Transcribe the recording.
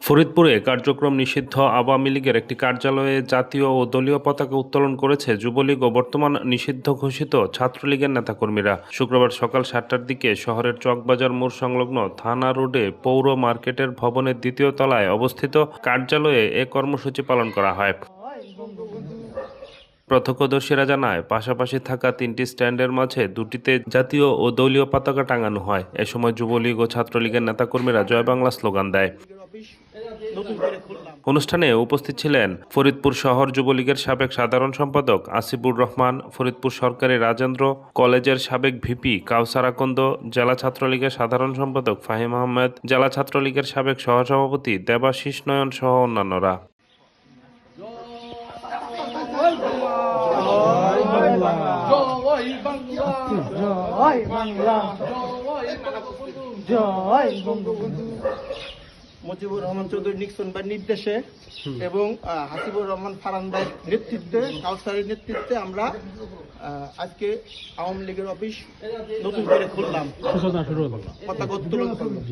ফরিদপুরে কার্যক্রম নিষিদ্ধ আওয়ামী লীগের একটি কার্যালয়ে জাতীয় ও দলীয় পতাকা উত্তোলন করেছে যুবলীগ ও বর্তমান নিষিদ্ধ ঘোষিত ছাত্রলীগের নেতাকর্মীরা। শুক্রবার সকাল ৭টার দিকে শহরের চকবাজার মোড় সংলগ্ন থানা রোডে পৌর মার্কেটের ভবনের দ্বিতীয় তলায় অবস্থিত কার্যালয়ে এ কর্মসূচি পালন করা হয়। প্রত্যক্ষদর্শীরা জানায়, পাশাপাশি থাকা ৩টি স্ট্যান্ডের মাঝে দুটিতে জাতীয় ও দলীয় পতাকা টাঙানো হয়। এ সময় যুবলীগ ও ছাত্রলীগের নেতাকর্মীরা জয় বাংলা স্লোগান দেয়। অনুষ্ঠানে উপস্থিত ছিলেন ফরিদপুর শহর যুবলীগের সাবেক সাধারণ সম্পাদক আসিফুর রহমান, ফরিদপুর সরকারি রাজেন্দ্র কলেজের সাবেক ভিপি কাউসার আকন্দ, জেলা ছাত্রলীগের সাধারণ সম্পাদক ফাহিম আহমেদ, জেলা ছাত্রলীগের সাবেক সহসভাপতি দেবাশিস নয়ন সহ অন্যান্যরা। মুজিবুর রহমান চৌধুরী নিক্সন ভাইয়ের নির্দেশে এবং হাসিবুর রহমান ফারহান ভাইয়ের নেতৃত্বে, কাউসারের নেতৃত্বে আমরা আজকে আওয়ামী লীগের অফিস নতুন করে খুললাম, পতাকা উত্তোলন করলাম।